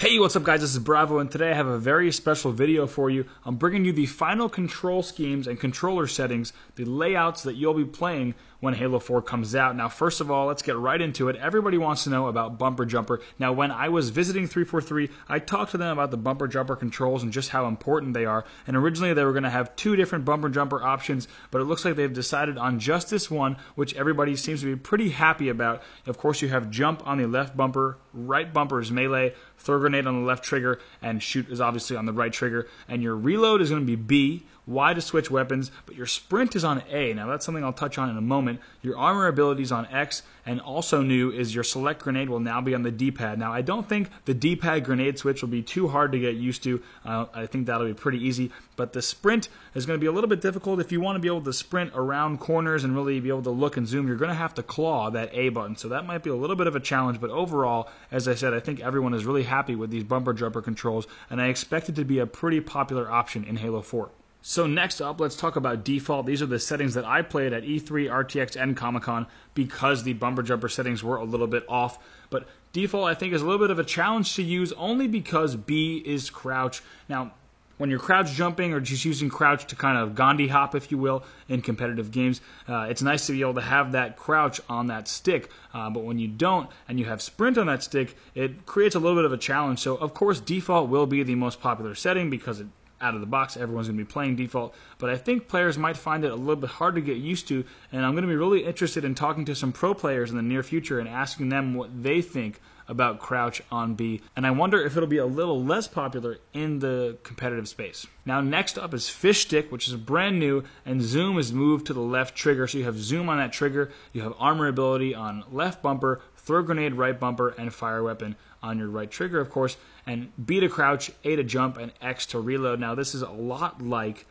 Hey, what's up guys, this is Bravo, and today I have a very special video for you. I'm bringing you the final control schemes and controller settings, the layouts that you'll be playing when Halo 4 comes out. Now, first of all, let's get right into it. Everybody wants to know about Bumper Jumper. Now, when I was visiting 343, I talked to them about the Bumper Jumper controls and just how important they are. And originally they were going to have two different Bumper Jumper options, but it looks like they've decided on just this one, which everybody seems to be pretty happy about. Of course, you have jump on the left bumper, right bumper is melee, throw grenade on the left trigger, and shoot is obviously on the right trigger. And your reload is going to be B, Y to switch weapons, but your sprint is on A. Now that's something I'll touch on in a moment. Your armor ability is on X, and also new is your select grenade will now be on the D-pad. Now I don't think the D-pad grenade switch will be too hard to get used to. I think that'll be pretty easy, but the sprint is going to be a little bit difficult. If you want to be able to sprint around corners and really be able to look and zoom, you're going to have to claw that A button, so that might be a little bit of a challenge, but overall, as I said, I think everyone is really happy with these Bumper Jumper controls, and I expect it to be a pretty popular option in Halo 4. So next up, let's talk about default. These are the settings that I played at E3, RTX, and Comic-Con because the Bumper Jumper settings were a little bit off. But default, I think, is a little bit of a challenge to use only because B is crouch. Now, when you're crouch jumping or just using crouch to kind of Gandhi hop, if you will, in competitive games, it's nice to be able to have that crouch on that stick. But when you don't and you have sprint on that stick, it creates a little bit of a challenge. So, of course, default will be the most popular setting because out of the box, everyone's going to be playing default, but I think players might find it a little bit hard to get used to, and I'm going to be really interested in talking to some pro players in the near future and asking them what they think about crouch on B, and I wonder if it'll be a little less popular in the competitive space. Now next up is Fishstick, which is brand new, and zoom is moved to the left trigger, so you have zoom on that trigger, you have armor ability on left bumper, throw grenade right bumper, and fire weapon on your right trigger, of course, and B to crouch, A to jump, and X to reload. Now this is a lot like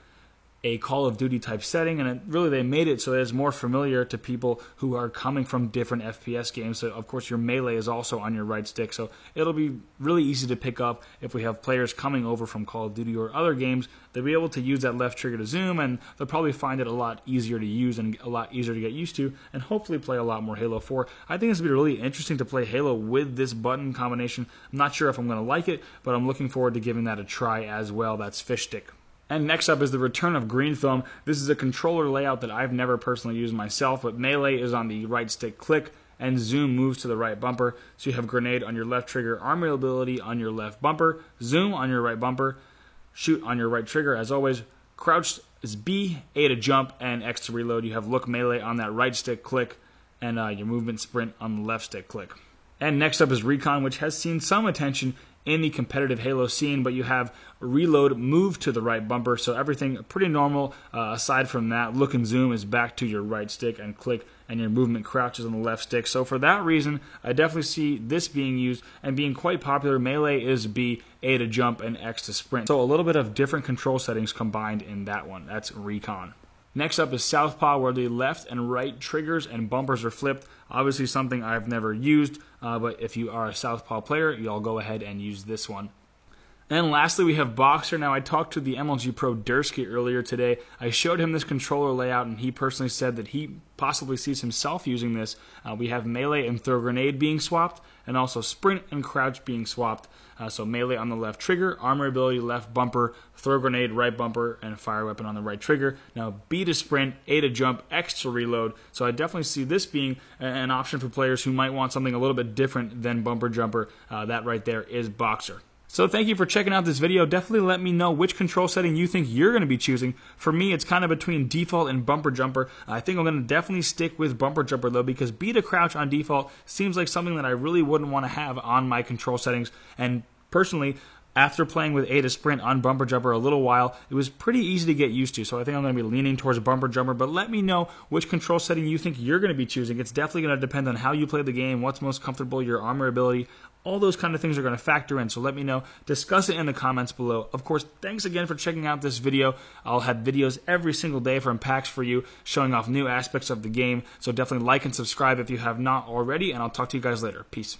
a Call of Duty type setting, and really they made it so that it's more familiar to people who are coming from different FPS games. So of course your melee is also on your right stick, so it'll be really easy to pick up if we have players coming over from Call of Duty or other games. They'll be able to use that left trigger to zoom, and they'll probably find it a lot easier to use and a lot easier to get used to, and hopefully play a lot more Halo 4. I think it's going to be really interesting to play Halo with this button combination. I'm not sure if I'm going to like it, but I'm looking forward to giving that a try as well. That's Fishstick. And next up is the return of green film. This is a controller layout that I've never personally used myself, but melee is on the right stick click, and zoom moves to the right bumper. So you have grenade on your left trigger, armor ability on your left bumper, zoom on your right bumper, shoot on your right trigger. As always, crouch is B, A to jump, and X to reload. You have look melee on that right stick click, and your movement sprint on the left stick click. And next up is recon, which has seen some attention in the competitive Halo scene, but you have reload move to the right bumper, so everything pretty normal. Aside from that, look and zoom is back to your right stick and click, and your movement crouches on the left stick. So for that reason, I definitely see this being used and being quite popular. Melee is B, A to jump, and X to sprint. So a little bit of different control settings combined in that one. That's recon. Next up is Southpaw, where the left and right triggers and bumpers are flipped. Obviously something I've never used, but if you are a Southpaw player, you'll go ahead and use this one. And lastly, we have Boxer. Now, I talked to the MLG Pro Dursky earlier today. I showed him this controller layout, and he personally said that he possibly sees himself using this. We have melee and throw grenade being swapped, and also sprint and crouch being swapped. So melee on the left trigger, armor ability left bumper, throw grenade right bumper, and fire weapon on the right trigger. Now B to sprint, A to jump, X to reload. So I definitely see this being an option for players who might want something a little bit different than Bumper Jumper. That right there is Boxer. So thank you for checking out this video. Definitely let me know which control setting you think you're going to be choosing. For me, it's kind of between default and Bumper Jumper. I think I'm going to definitely stick with Bumper Jumper though, because B to crouch on default seems like something that I really wouldn't want to have on my control settings. And personally, after playing with A to sprint on Bumper Jumper a little while, it was pretty easy to get used to, so I think I'm going to be leaning towards Bumper Jumper, but let me know which control setting you think you're going to be choosing. It's definitely going to depend on how you play the game, what's most comfortable, your armor ability, all those kind of things are going to factor in, so let me know. Discuss it in the comments below. Of course, thanks again for checking out this video. I'll have videos every single day from packs for you, showing off new aspects of the game, so definitely like and subscribe if you have not already, and I'll talk to you guys later. Peace.